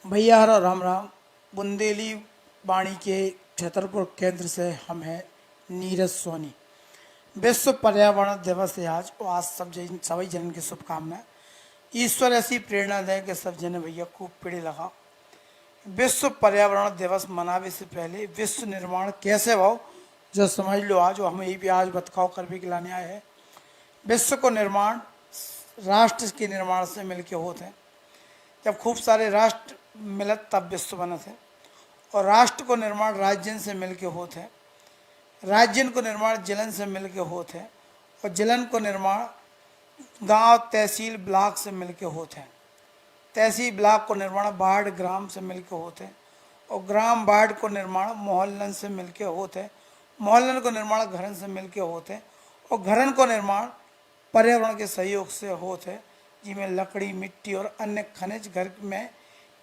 भैया हरा राम राम। बुंदेली वाणी के छतरपुर केंद्र से हम हैं नीरज सोनी। विश्व पर्यावरण दिवस है आज और आज सभी जन की शुभकामनाएं। ईश्वर ऐसी प्रेरणा दें कि सब जन भैया खूब पेड़ लगाओ। विश्व पर्यावरण दिवस मनावे से पहले विश्व निर्माण कैसे हो जो समझ लो आज, और हम यही भी आज बतखाव कर भी खिलाने आए हैं। विश्व को निर्माण राष्ट्र के निर्माण से मिलके होते हैं। जब खूब सारे राष्ट्र मिलत तब विश्व बनत है, और राष्ट्र को निर्माण राज्यन से मिलके होते हैं। राज्यन को निर्माण जिलन से मिलके होते हैं, और जिलन को निर्माण गांव तहसील ब्लॉक से मिलके होते हैं। तहसील ब्लॉक को निर्माण वार्ड ग्राम से मिलके होते हैं, और ग्राम वार्ड को निर्माण मोहल्लन से मिलके होते हैं। मोहल्लन को निर्माण घरन से मिलके होते हैं, और घरन को निर्माण पर्यावरण के सहयोग से होते हैं, जिसमें लकड़ी मिट्टी और अन्य खनिज घर में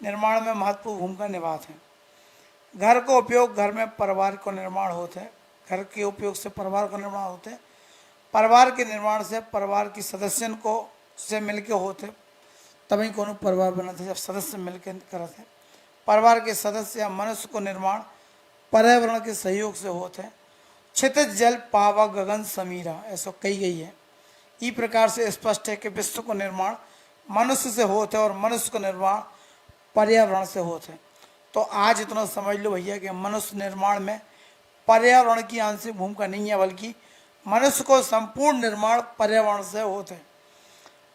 निर्माण में महत्वपूर्ण भूमिका निभाते हैं। घर को उपयोग घर में परिवार को निर्माण होते हैं। घर के उपयोग से परिवार को निर्माण होते हैं। परिवार के निर्माण से परिवार की सदस्यन को से मिलके होते, तभी कोनो परिवार बनते जब सदस्य मिलकर करते हैं। परिवार के सदस्य या मनुष्य को निर्माण पर्यावरण के सहयोग से होते हैं। क्षितिज जल पावा गगन समीरा ऐसा कही गई है। इस प्रकार से स्पष्ट है कि विश्व को निर्माण मनुष्य से होते और मनुष्य को निर्माण पर्यावरण से होते। तो आज इतना समझ लो भैया कि मनुष्य निर्माण में पर्यावरण की आंशिक भूमिका नहीं है, बल्कि मनुष्य को संपूर्ण निर्माण पर्यावरण से होते।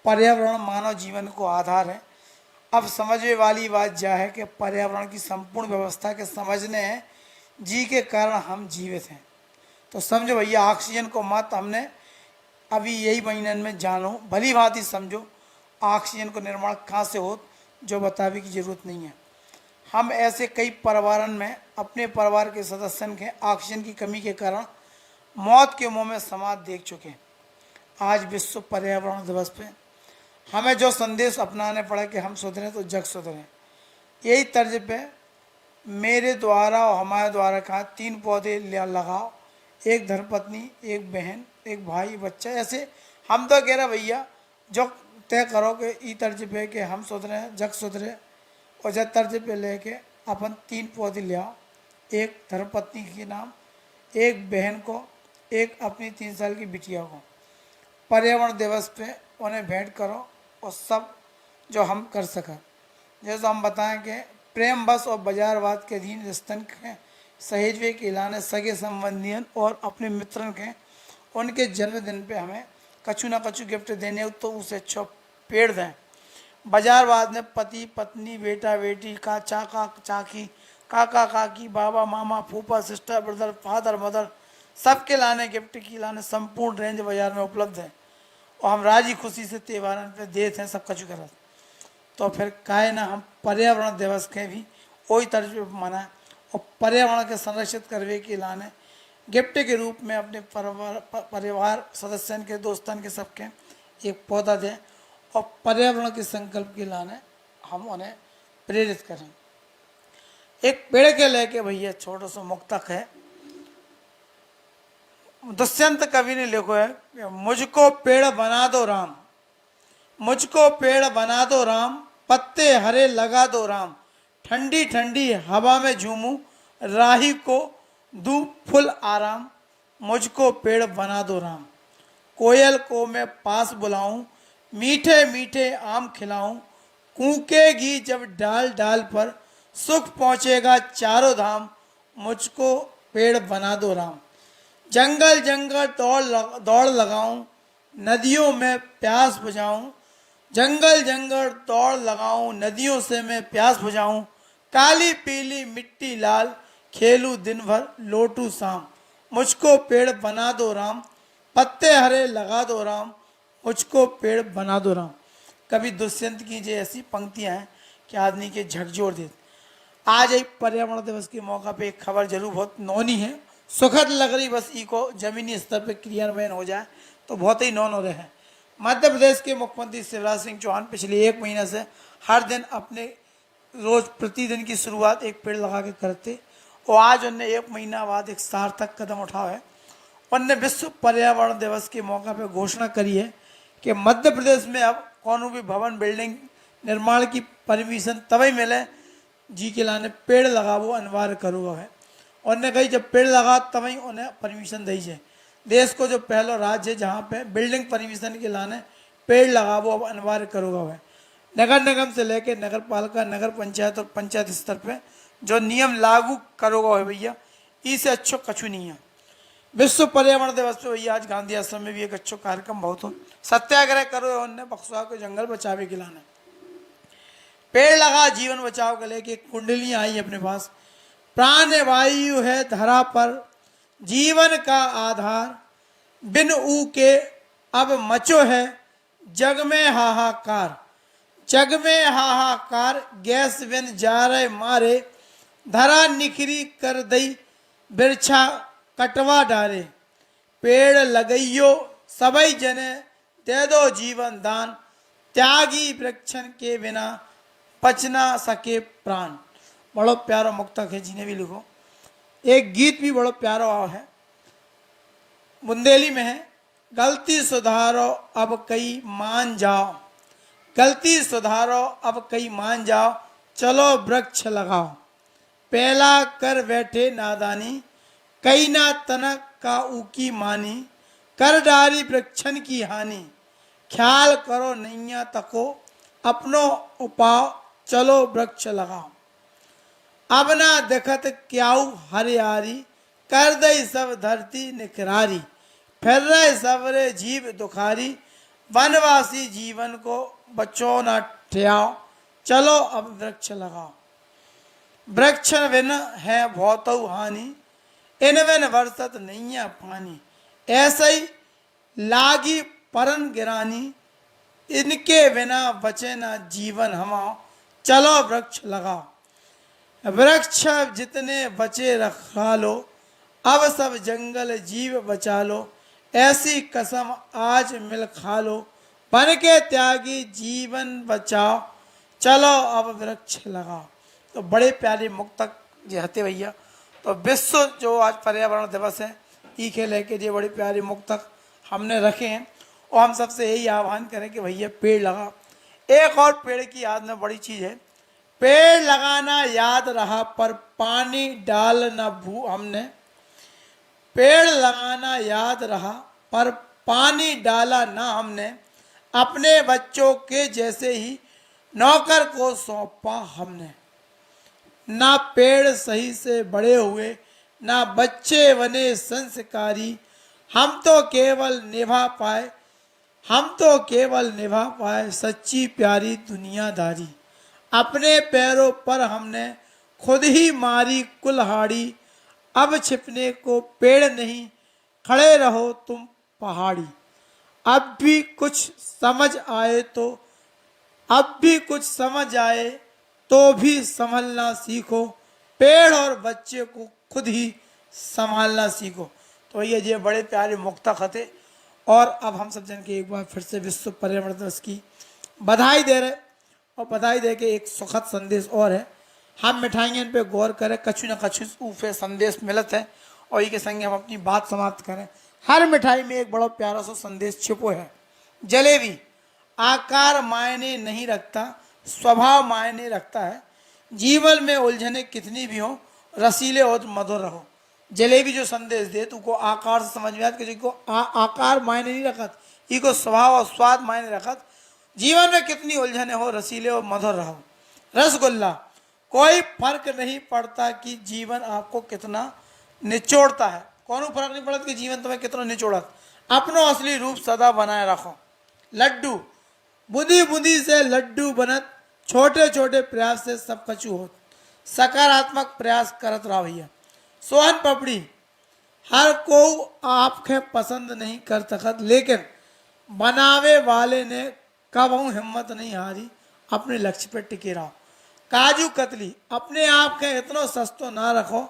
पर्यावरण मानव जीवन को आधार है। अब समझने वाली बात यह है कि पर्यावरण की संपूर्ण व्यवस्था के समझने हैं जी के कारण हम जीवित हैं। तो समझो भैया, ऑक्सीजन को मत हमने अभी यही महीनन में जानो, भली भांति समझो ऑक्सीजन को निर्माण कहाँ से हो, जो बतावे की जरूरत नहीं है। हम ऐसे कई परिवारन में अपने परिवार के सदस्यों के ऑक्सीजन की कमी के कारण मौत के मुंह में समाज देख चुके हैं। आज विश्व पर्यावरण दिवस पे हमें जो संदेश अपनाने पड़ा कि हम सुधरें तो जग सुधरें, यही तर्ज पे मेरे द्वारा और हमारे द्वारा कहा 3 पौधे लगाओ, एक धर्मपत्नी, एक बहन, एक भाई, बच्चा। ऐसे हम तो कह रहे भैया जो तय करो कि ई तर्ज पे कि हम सुधरे जग सुधरे, और जब तर्ज पे लेके अपन 3 पौधे ले आओ, एक धर्मपत्नी के नाम, एक बहन को, एक अपनी 3 साल की बिटिया को। पर्यावरण दिवस पे उन्हें भेंट करो और सब जो हम कर सकें। जैसे हम बताएं कि प्रेम बस और बाजारवाद के अधीन रिश्तन के सहेजवे के लाने सगे संबंधियन और अपने मित्रन के उनके जन्मदिन पे हमें कछु ना कछु गिफ्ट देने, तो उसे अच्छा पेड़ दें। बाजारवाद में पति पत्नी, बेटा बेटी, का चाका चाकी, काका काकी, बाबा मामा, फूफा सिस्टर ब्रदर, फादर मदर, सबके लाने गिफ्ट की लाने संपूर्ण रेंज बाजार में उपलब्ध है, और हम राजी खुशी से त्यौहार पे देते हैं, सब कछु करते। तो फिर काहे ना हम पर्यावरण दिवस के भी वही तर्ज पे मनाएं, और पर्यावरण के संरक्षित करवे के लाने गिफ्ट के रूप में अपने परिवार सदस्यों के, दोस्तों के, सबके एक पौधा दें, और पर्यावरण के संकल्प के लाने हम उन्हें प्रेरित करें। एक पेड़ के लेके भैया छोटा सा मुक्तक है, दुष्यंत कवि ने लिखो है, मुझको पेड़ बना दो राम, मुझको पेड़ बना दो राम, पत्ते हरे लगा दो राम, ठंडी ठंडी हवा में झूमूं, राही को दूं फुल आराम, मुझको पेड़ बना दो राम। कोयल को मैं पास बुलाऊं, मीठे मीठे आम खिलाऊं, कूकेगी जब डाल डाल पर, सुख पहुँचेगा चारों धाम, मुझको पेड़ बना दो राम। जंगल जंगल दौड़ लगाऊं, नदियों में प्यास बुझाऊं, जंगल जंगल दौड़ लगाऊं, नदियों से मैं प्यास बुझाऊं, काली पीली मिट्टी लाल, खेलूं दिन भर लोटू शाम, मुझको पेड़ बना दो राम, पत्ते हरे लगा दो राम, मुझको पेड़ बना दो राम। कभी दुष्यंत की जो ऐसी पंक्तियां हैं कि आदमी के झकझोर देते। आज एक पर्यावरण दिवस के मौका पे एक खबर जरूर बहुत नौनी है, सुखद लग रही, बस ई को जमीनी स्तर पर क्रियान्वयन हो जाए तो बहुत ही नौन हो रहे हैं। मध्य प्रदेश के मुख्यमंत्री शिवराज सिंह चौहान पिछले 1 महीने से हर दिन अपने रोज प्रतिदिन की शुरुआत एक पेड़ लगा के करते, और आज उनने 1 महीना बाद एक सार्थक कदम उठाया है। उनने विश्व पर्यावरण दिवस के मौका पर घोषणा करी है कि मध्य प्रदेश में अब कौन भी भवन बिल्डिंग निर्माण की परमिशन तभी मिले जी के लाने पेड़ लगावो अनिवार्य करो है। उन्होंने कही जब पेड़ लगा तब ही उन्हें परमिशन दी जाए। देश को जो पहला राज्य है जहाँ पे बिल्डिंग परमिशन के लाने पेड़ लगावो अब अनिवार्य करोगा है। नगर निगम से लेके नगर पालिका, नगर पंचायत और पंचायत स्तर पे जो नियम लागू करोगा है भैया, इससे अच्छो कछु नहीं है। विश्व पर्यावरण दिवस पे भैया आज गांधी आश्रम में भी एक अच्छो कार्यक्रम बहुत हो, सत्याग्रह करो है उनने बक्सवा को जंगल बचावे के लाने। पेड़ लगा जीवन बचाओ के लेके कुंडलियां आई अपने पास। प्राण वायु है धरा पर जीवन का आधार, बिन ऊ के अब मचो है जग में हाहाकार। जग में हाहाकार गैस बिन जा रहे मारे, धरा निखरी कर दई बिरछा कटवा डारे। पेड़ लगइयो सबई जने दे दो जीवन दान, त्यागी वृक्षन के बिना पच ना सके प्राण। बड़ो प्यारो मुक्तक है, जिन्हें भी लिखो। एक गीत भी बड़ो प्यारो आओ है, बुंदेली में है। गलती सुधारो अब कई मान जाओ, गलती सुधारो अब कई मान जाओ, चलो वृक्ष लगाओ। पहला कर बैठे नादानी, कई ना तनक का ऊकी मानी, कर डारी वृक्षन की हानि। ख्याल करो नैया तको अपनो उपाओ, चलो वृक्ष लगाओ। अब ना देखत क्याऊ हरियारी, कर दई सब धरती निकरारी। फिर रहे सबरे जीव दुखारी, वनवासी जीवन को बचो न ठियाओ, चलो अब वृक्ष लगाओ। वृक्ष बिन है बहुत हानि, इन बिन वर्षत नहीं पानी। ऐसे ही लागी परन गिरानी, इनके बिना बचे ना जीवन हमाओ, चलो वृक्ष लगाओ। वृक्ष जितने बचे रखा लो, अब सब जंगल जीव बचा लो। ऐसी कसम आज मिल खा लो, बन के त्यागी जीवन बचाओ, चलो अब वृक्ष लगाओ। तो बड़े प्यारे मुक्तक जी हते भैया। तो विश्व जो आज पर्यावरण दिवस है, ई के लेके जो बड़ी प्यारी मुक्तक हमने रखे हैं, और हम सबसे यही आह्वान करें कि भैया पेड़ लगाओ। एक और पेड़ की याद में बड़ी चीज़ है, पेड़ लगाना याद रहा पर पानी डाल न भू हमने। पेड़ लगाना याद रहा पर पानी डाला ना हमने, अपने बच्चों के जैसे ही नौकर को सौंपा हमने। ना पेड़ सही से बड़े हुए, ना बच्चे बने संस्कारी, हम तो केवल निभा पाए, हम तो केवल निभा पाए सच्ची प्यारी दुनियादारी। अपने पैरों पर हमने खुद ही मारी कुल्हाड़ी, अब छिपने को पेड़ नहीं, खड़े रहो तुम पहाड़ी। अब भी कुछ समझ आए तो, अब भी कुछ समझ आए तो भी संभलना सीखो, पेड़ और बच्चे को खुद ही संभालना सीखो। तो ये बड़े प्यारे मुक्तक थे। और अब हम सब जन के एक बार फिर से विश्व पर्यावरण दिवस की बधाई दे रहे, और बधाई दे के एक सुखद संदेश और है। हम मिठाइयों पे गौर करें, कछु न कछु ऊफे संदेश मिलत है, और ये के संगे हम अपनी बात समाप्त करें। हर मिठाई में एक बड़ा प्यारा सा संदेश छिपो है। जलेबी आकार मायने नहीं रखता, स्वभाव मायने रखता है। जीवन में उलझने कितनी भी हो, रसीले और मधुर रहो। जलेबी जो संदेश दे तुमको आकार से समझ में आत कि आकार मायने नहीं रखत, इको स्वभाव और स्वाद मायने रखत। जीवन में कितनी उलझने हो, रसीले और मधुर रहो। रसगुल्ला कोई फर्क नहीं पड़ता कि जीवन आपको कितना निचोड़ता है, कौन फर्क नहीं पड़ता कि जीवन तुम्हें कितना निचोड़त, अपनो असली रूप सदा बनाए रखो। लड्डू बूंदी बूंदी से लड्डू बनत, छोटे छोटे प्रयास से सब कछु हो, सकारात्मक प्रयास करत रहो भैया। सोहन पपड़ी हर को आपके पसंद नहीं कर सकत, लेकिन बनावे वाले ने कबहू हिम्मत नहीं हारी, अपने लक्ष्य पर टिके रहो। काजू कतली अपने आप के इतना सस्तो ना रखो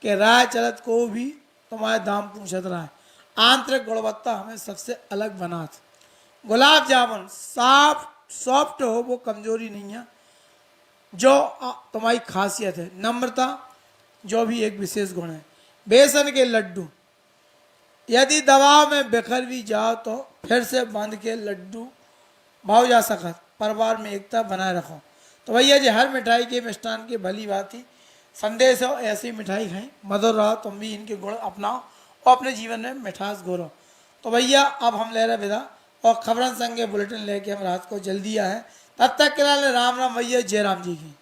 कि राय चलत को भी तुम्हारे दाम पूछत रहा है। आंतरिक गुणवत्ता हमें सबसे अलग बनात। गुलाब जामुन सॉफ्ट हो, वो कमजोरी नहीं है, जो तुम्हारी खासियत है। नम्रता जो भी एक विशेष गुण है। बेसन के लड्डू यदि दबाव में बिखर भी जाओ तो फिर से बांध के लड्डू भाव जा सकत। परिवार में एकता बनाए रखो। तो भैया जी हर मिठाई के मिष्ठान की भली बात ही संदेश हो, ऐसी मिठाई खाएं, मधुर रहो, तुम भी इनके गुण अपनाओ और अपने जीवन में मिठास घोरो। तो भैया अब हम ले रहे विदा और खबरन संग के बुलेटिन लेके हम रात को जल्दी आए। तब तक के लिए राम राम भैया, जय राम जी की।